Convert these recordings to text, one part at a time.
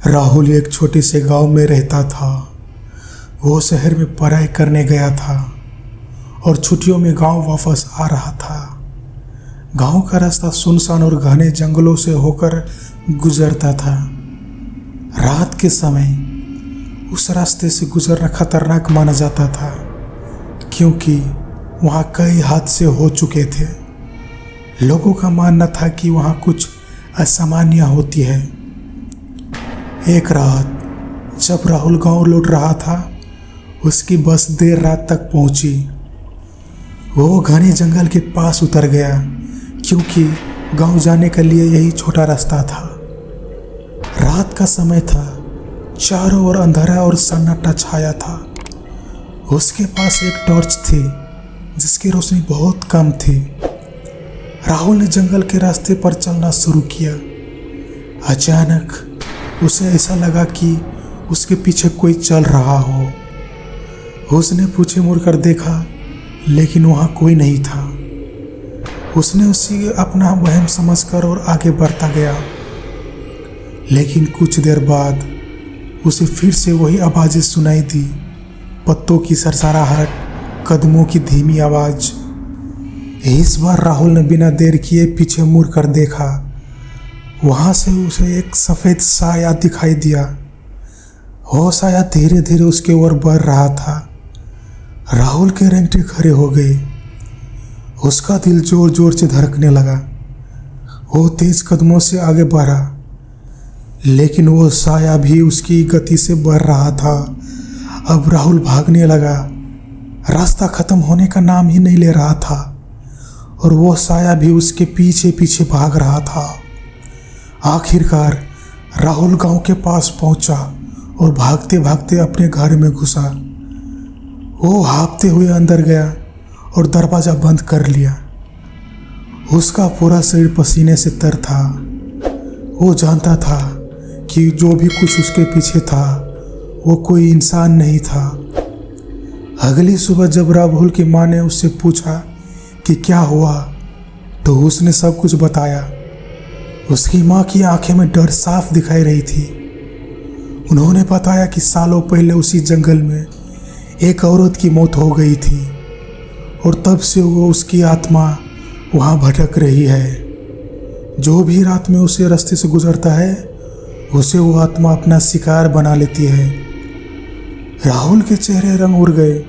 राहुल एक छोटे से गांव में रहता था। वो शहर में पढ़ाई करने गया था और छुट्टियों में गांव वापस आ रहा था। गांव का रास्ता सुनसान और घने जंगलों से होकर गुजरता था। रात के समय उस रास्ते से गुजरना खतरनाक माना जाता था, क्योंकि वहाँ कई हादसे हो चुके थे। लोगों का मानना था कि वहाँ कुछ असामान्य होती है। एक रात जब राहुल गांव लौट रहा था, उसकी बस देर रात तक पहुंची। वो घने जंगल के पास उतर गया, क्योंकि गांव जाने के लिए यही छोटा रास्ता था। रात का समय था, चारों ओर अंधेरा और सन्नाटा छाया था। उसके पास एक टॉर्च थी, जिसकी रोशनी बहुत कम थी। राहुल ने जंगल के रास्ते पर चलना शुरू किया। अचानक उसे ऐसा लगा कि उसके पीछे कोई चल रहा हो। उसने पीछे मुड़कर देखा, लेकिन वहाँ कोई नहीं था। उसने उसी अपना वहम समझकर और आगे बढ़ता गया। लेकिन कुछ देर बाद उसे फिर से वही आवाज़ें सुनाई दी, पत्तों की सरसराहट, कदमों की धीमी आवाज़। इस बार राहुल ने बिना देर किए पीछे मुड़कर देखा। वहाँ से उसे एक सफ़ेद साया दिखाई दिया। वो साया धीरे धीरे उसके ओर बढ़ रहा था। राहुल के रोंगटे खड़े हो गए। उसका दिल जोर जोर से धड़कने लगा। वो तेज कदमों से आगे बढ़ा, लेकिन वो साया भी उसकी गति से बढ़ रहा था। अब राहुल भागने लगा। रास्ता खत्म होने का नाम ही नहीं ले रहा था, और वो साया भी उसके पीछे पीछे भाग रहा था। आखिरकार राहुल गांव के पास पहुंचा और भागते भागते अपने घर में घुसा। वो हाँफते हुए अंदर गया और दरवाज़ा बंद कर लिया। उसका पूरा शरीर पसीने से तर था। वो जानता था कि जो भी कुछ उसके पीछे था, वो कोई इंसान नहीं था। अगली सुबह जब राहुल की माँ ने उससे पूछा कि क्या हुआ, तो उसने सब कुछ बताया। उसकी माँ की आंखें में डर साफ दिखाई रही थी। उन्होंने बताया कि सालों पहले उसी जंगल में एक औरत की मौत हो गई थी, और तब से वो उसकी आत्मा वहाँ भटक रही है। जो भी रात में उसे रास्ते से गुजरता है, उसे वो आत्मा अपना शिकार बना लेती है। राहुल के चेहरे रंग उड़ गए।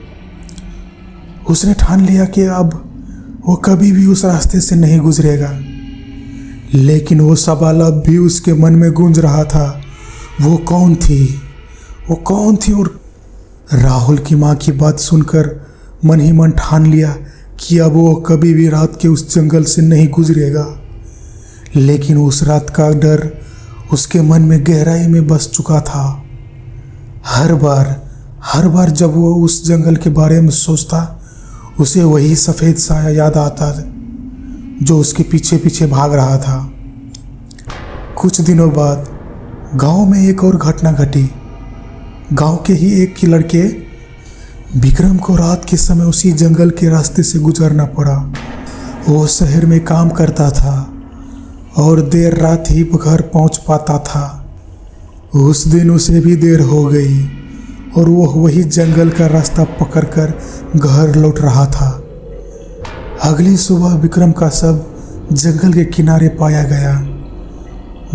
उसने ठान लिया कि अब वो कभी भी उस रास्ते से नहीं गुजरेगा। लेकिन वो सवाल अब भी उसके मन में गूंज रहा था, वो कौन थी? वो कौन थी? और राहुल की माँ की बात सुनकर मन ही मन ठान लिया कि अब वो कभी भी रात के उस जंगल से नहीं गुजरेगा। लेकिन उस रात का डर उसके मन में गहराई में बस चुका था। हर बार जब वो उस जंगल के बारे में सोचता, उसे वही सफ़ेद साया याद आता जो उसके पीछे पीछे भाग रहा था। कुछ दिनों बाद गांव में एक और घटना घटी। गांव के ही एक लड़के विक्रम को रात के समय उसी जंगल के रास्ते से गुजरना पड़ा। वो शहर में काम करता था और देर रात ही घर पहुंच पाता था। उस दिन उसे भी देर हो गई और वो वही जंगल का रास्ता पकड़कर घर लौट रहा था। अगली सुबह विक्रम का शव जंगल के किनारे पाया गया।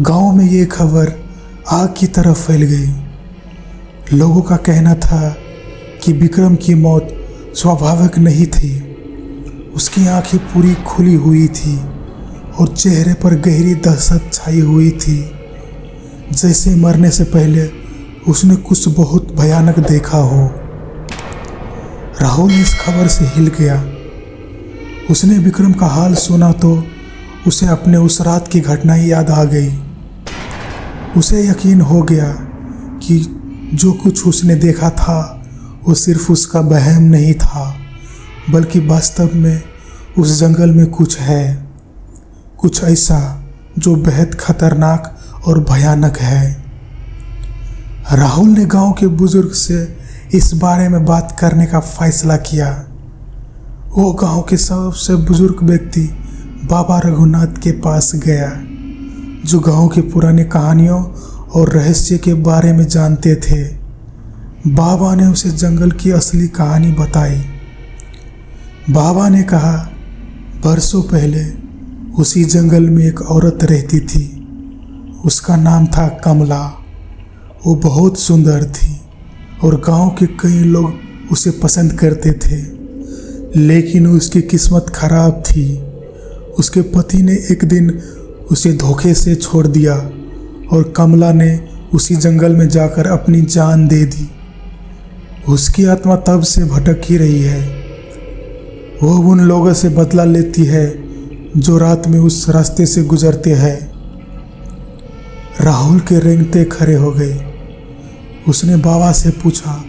गांव में ये खबर आग की तरह फैल गई। लोगों का कहना था कि विक्रम की मौत स्वाभाविक नहीं थी। उसकी आंखें पूरी खुली हुई थी और चेहरे पर गहरी दहशत छाई हुई थी, जैसे मरने से पहले उसने कुछ बहुत भयानक देखा हो। राहुल इस खबर से हिल गया। उसने विक्रम का हाल सुना तो उसे अपने उस रात की घटनाएं याद आ गई। उसे यकीन हो गया कि जो कुछ उसने देखा था, वो सिर्फ उसका वहम नहीं था, बल्कि वास्तव में उस जंगल में कुछ है, कुछ ऐसा जो बेहद खतरनाक और भयानक है। राहुल ने गांव के बुजुर्ग से इस बारे में बात करने का फैसला किया। वो गांव के सबसे बुजुर्ग व्यक्ति बाबा रघुनाथ के पास गया, जो गांव की पुरानी कहानियों और रहस्य के बारे में जानते थे। बाबा ने उसे जंगल की असली कहानी बताई। बाबा ने कहा, बरसों पहले उसी जंगल में एक औरत रहती थी। उसका नाम था कमला। वो बहुत सुंदर थी और गांव के कई लोग उसे पसंद करते थे, लेकिन उसकी किस्मत खराब थी। उसके पति ने एक दिन उसे धोखे से छोड़ दिया और कमला ने उसी जंगल में जाकर अपनी जान दे दी। उसकी आत्मा तब से भटक ही रही है। वो उन लोगों से बदला लेती है जो रात में उस रास्ते से गुजरते हैं। राहुल के रेंगते खड़े हो गए। उसने बाबा से पूछा,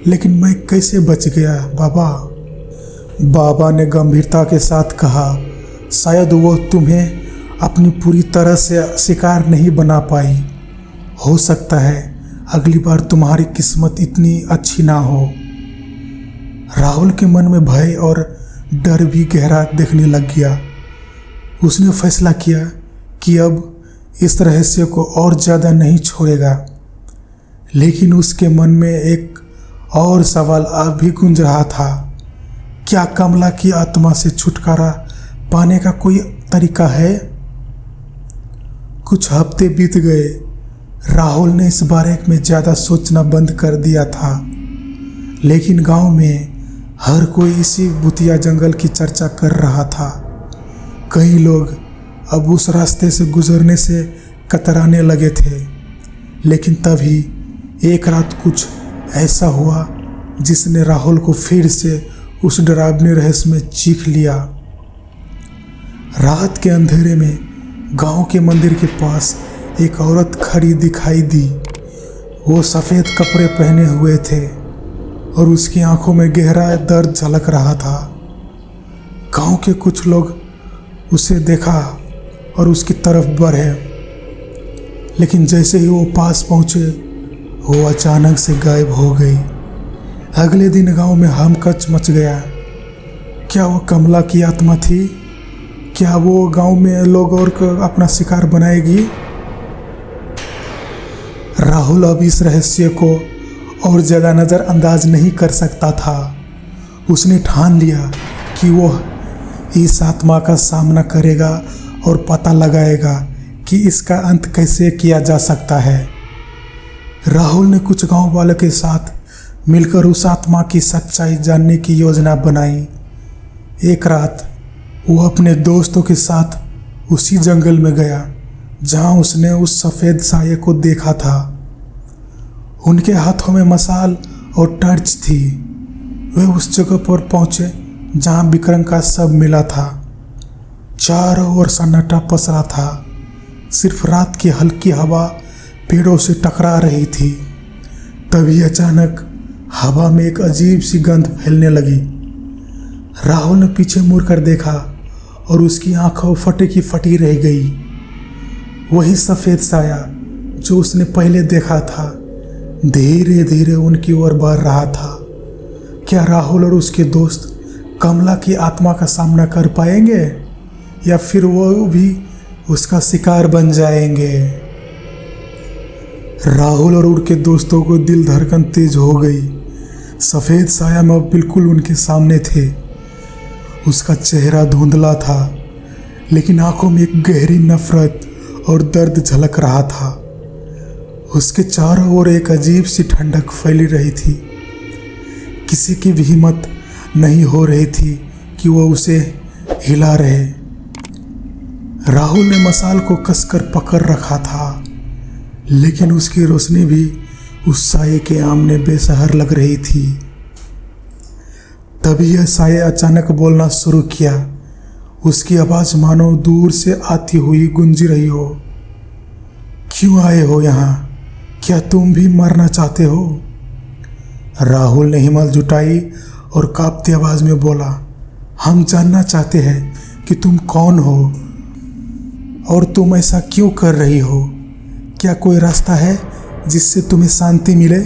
लेकिन मैं कैसे बच गया बाबा? बाबा ने गंभीरता के साथ कहा, शायद वो तुम्हें अपनी पूरी तरह से शिकार नहीं बना पाई। हो सकता है अगली बार तुम्हारी किस्मत इतनी अच्छी ना हो। राहुल के मन में भय और डर भी गहरा दिखने लग गया। उसने फैसला किया कि अब इस रहस्य को और ज़्यादा नहीं छोड़ेगा, लेकिन उसके मन में एक और सवाल अब भी गूंज रहा था। क्या कमला की आत्मा से छुटकारा पाने का कोई तरीका है? कुछ हफ्ते बीत गए। राहुल ने इस बारे में ज़्यादा सोचना बंद कर दिया था, लेकिन गांव में हर कोई इसी भूतिया जंगल की चर्चा कर रहा था। कई लोग अब उस रास्ते से गुजरने से कतराने लगे थे, लेकिन तभी एक रात कुछ ऐसा हुआ जिसने राहुल को फिर से उस डरावने रहस्य में चीख लिया। रात के अंधेरे में गांव के मंदिर के पास एक औरत खड़ी दिखाई दी। वो सफ़ेद कपड़े पहने हुए थे और उसकी आंखों में गहरा दर्द झलक रहा था। गांव के कुछ लोग उसे देखा और उसकी तरफ बढ़े, लेकिन जैसे ही वो पास पहुंचे वो अचानक से गायब हो गई। अगले दिन गांव में हमकच मच गया। क्या वो कमला की आत्मा थी? क्या वो गांव में लोग और को अपना शिकार बनाएगी? राहुल अब इस रहस्य को और ज़्यादा नज़रअंदाज नहीं कर सकता था। उसने ठान लिया कि वो इस आत्मा का सामना करेगा और पता लगाएगा कि इसका अंत कैसे किया जा सकता है। राहुल ने कुछ गांव वालों के साथ मिलकर उस आत्मा की सच्चाई जानने की योजना बनाई। एक रात वो अपने दोस्तों के साथ उसी जंगल में गया जहां उसने उस सफ़ेद साये को देखा था। उनके हाथों में मशाल और टॉर्च थी। वे उस जगह पर पहुंचे जहां विक्रम का शव मिला था। चारों ओर सन्नाटा पसरा था। सिर्फ रात की हल्की हवा पेड़ों से टकरा रही थी। तभी अचानक हवा में एक अजीब सी गंध फैलने लगी। राहुल ने पीछे मुड़कर देखा और उसकी आंखों फटे की फटी रह गई। वही सफ़ेद साया जो उसने पहले देखा था धीरे धीरे उनकी ओर बढ़ रहा था। क्या राहुल और उसके दोस्त कमला की आत्मा का सामना कर पाएंगे या फिर वो भी उसका शिकार बन जाएंगे? राहुल और उनके दोस्तों को दिल धड़कन तेज हो गई। सफ़ेद साया में बिल्कुल उनके सामने थे। उसका चेहरा धुंधला था, लेकिन आंखों में एक गहरी नफरत और दर्द झलक रहा था। उसके चारों ओर एक अजीब सी ठंडक फैली रही थी। किसी की भी हिम्मत नहीं हो रही थी कि वो उसे हिला रहे। राहुल ने मशाल को कसकर पकड़ रखा था, लेकिन उसकी रोशनी भी उस साये के आमने बेसहार लग रही थी। तभी यह साये अचानक बोलना शुरू किया। उसकी आवाज़ मानो दूर से आती हुई गूंज रही हो। क्यों आए हो यहाँ? क्या तुम भी मरना चाहते हो? राहुल ने हिम्मत जुटाई और कांपती आवाज़ में बोला, हम जानना चाहते हैं कि तुम कौन हो और तुम ऐसा क्यों कर रही हो। क्या कोई रास्ता है जिससे तुम्हें शांति मिले?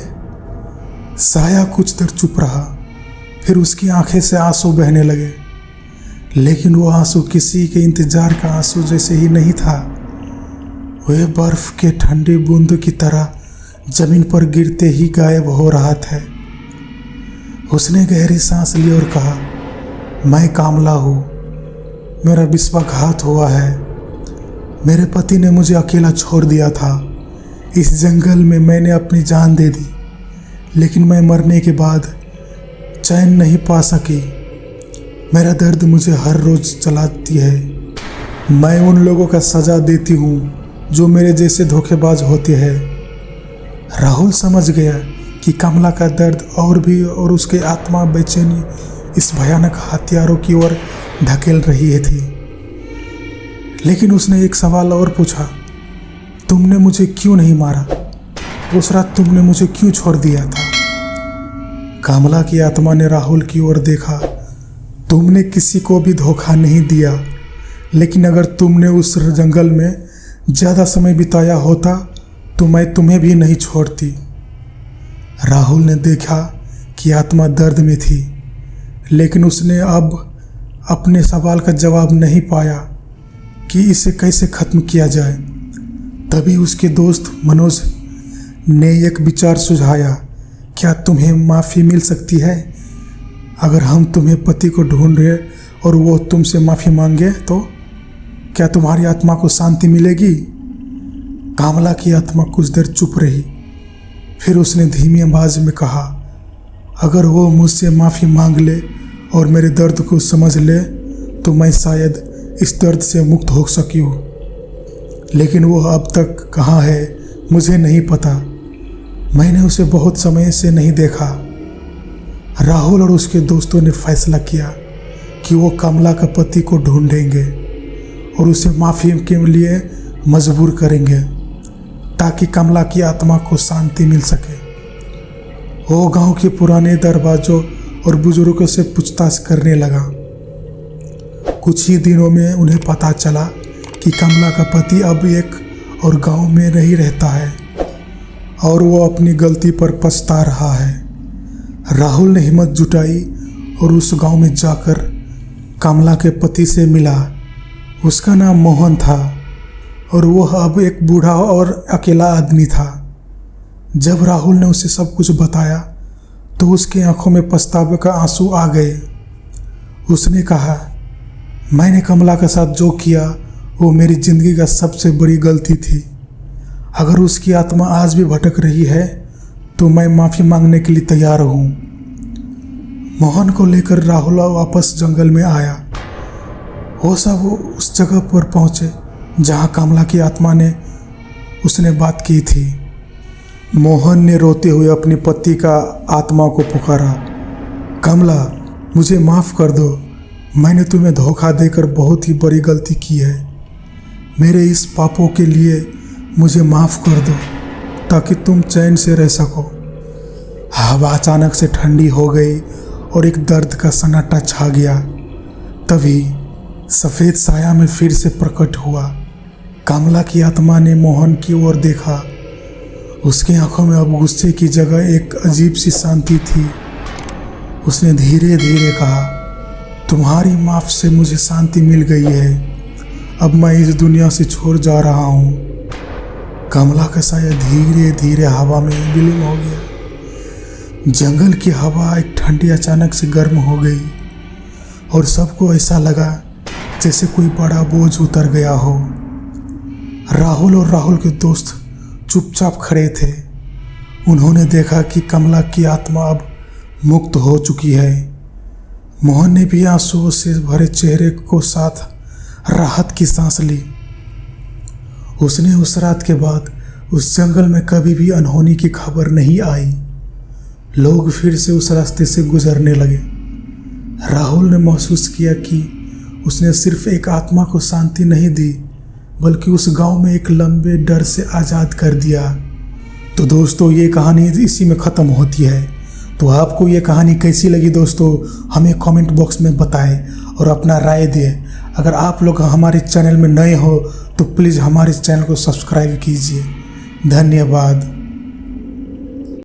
साया कुछ देर चुप रहा, फिर उसकी आंखें से आंसू बहने लगे, लेकिन वो आंसू किसी के इंतजार का आंसू जैसे ही नहीं था। वह बर्फ के ठंडी बूंद की तरह जमीन पर गिरते ही गायब हो रहा था। उसने गहरी सांस ली और कहा, मैं कामला हूँ, मेरा विश्वासघात हुआ है। मेरे पति ने मुझे अकेला छोड़ दिया था। इस जंगल में मैंने अपनी जान दे दी, लेकिन मैं मरने के बाद चैन नहीं पा सकी। मेरा दर्द मुझे हर रोज़ जलाती है। मैं उन लोगों का सज़ा देती हूँ जो मेरे जैसे धोखेबाज होते हैं। राहुल समझ गया कि कमला का दर्द और उसकी आत्मा बेचैनी इस भयानक हथियारों की ओर धकेल रही थी। लेकिन उसने एक सवाल और पूछा, तुमने मुझे क्यों नहीं मारा? उस रात तुमने मुझे क्यों छोड़ दिया था? कमला की आत्मा ने राहुल की ओर देखा। तुमने किसी को भी धोखा नहीं दिया, लेकिन अगर तुमने उस जंगल में ज़्यादा समय बिताया होता तो मैं तुम्हें भी नहीं छोड़ती। राहुल ने देखा कि आत्मा दर्द में थी, लेकिन उसने अब अपने सवाल का जवाब नहीं पाया कि इसे कैसे ख़त्म किया जाए। तभी उसके दोस्त मनोज ने एक विचार सुझाया, क्या तुम्हें माफ़ी मिल सकती है? अगर हम तुम्हें पति को ढूंढ रहे और वो तुमसे माफ़ी मांगे तो क्या तुम्हारी आत्मा को शांति मिलेगी? कमला की आत्मा कुछ देर चुप रही, फिर उसने धीमी आवाज़ में कहा, अगर वो मुझसे माफ़ी मांग ले और मेरे दर्द को समझ ले तो मैं शायद इस दर्द से मुक्त हो सकी हूँ। लेकिन वो अब तक कहाँ है मुझे नहीं पता। मैंने उसे बहुत समय से नहीं देखा। राहुल और उसके दोस्तों ने फैसला किया कि वो कमला का पति को ढूंढेंगे और उसे माफ़ी के लिए मजबूर करेंगे ताकि कमला की आत्मा को शांति मिल सके। वो गांव के पुराने दरवाजों और बुजुर्गों से पूछताछ करने लगा। कुछ ही दिनों में उन्हें पता चला कि कमला का पति अब एक और गांव में नहीं रहता है और वो अपनी गलती पर पछता रहा है। राहुल ने हिम्मत जुटाई और उस गांव में जाकर कमला के पति से मिला। उसका नाम मोहन था और वह अब एक बूढ़ा और अकेला आदमी था। जब राहुल ने उसे सब कुछ बताया तो उसकी आंखों में पछतावे का आंसू आ गए। उसने कहा, मैंने कमला के साथ जो किया वो मेरी ज़िंदगी का सबसे बड़ी गलती थी। अगर उसकी आत्मा आज भी भटक रही है तो मैं माफ़ी मांगने के लिए तैयार हूँ। मोहन को लेकर राहुल वापस जंगल में आया। वो सब उस जगह पर पहुँचे जहाँ कमला की आत्मा ने उसने बात की थी। मोहन ने रोते हुए अपने पति का आत्मा को पुकारा, कमला मुझे माफ़ कर दो, मैंने तुम्हें धोखा देकर बहुत ही बड़ी गलती की है। मेरे इस पापों के लिए मुझे माफ़ कर दो ताकि तुम चैन से रह सको। हवा अचानक से ठंडी हो गई और एक दर्द का सन्नाटा छा गया। तभी सफ़ेद साया में फिर से प्रकट हुआ। कमला की आत्मा ने मोहन की ओर देखा। उसकी आंखों में अब गुस्से की जगह एक अजीब सी शांति थी। उसने धीरे धीरे कहा, तुम्हारी माफ़ से मुझे शांति मिल गई है। अब मैं इस दुनिया से छोड़ जा रहा हूँ। कमला का साया धीरे धीरे हवा में विलीन हो गया। जंगल की हवा एक ठंडी अचानक से गर्म हो गई और सबको ऐसा लगा जैसे कोई बड़ा बोझ उतर गया हो। राहुल और राहुल के दोस्त चुपचाप खड़े थे। उन्होंने देखा कि कमला की आत्मा अब मुक्त हो चुकी है। मोहन ने भी आंसुओं से भरे चेहरे को साथ राहत की सांस ली। उसने उस रात के बाद उस जंगल में कभी भी अनहोनी की खबर नहीं आई। लोग फिर से उस रास्ते से गुजरने लगे। राहुल ने महसूस किया कि उसने सिर्फ एक आत्मा को शांति नहीं दी, बल्कि उस गांव में एक लंबे डर से आज़ाद कर दिया। तो दोस्तों, ये कहानी इसी में ख़त्म होती है। तो आपको ये कहानी कैसी लगी दोस्तों, हमें कमेंट बॉक्स में बताएं और अपना राय दें। अगर आप लोग हमारे चैनल में नए हो तो प्लीज़ हमारे चैनल को सब्सक्राइब कीजिए। धन्यवाद।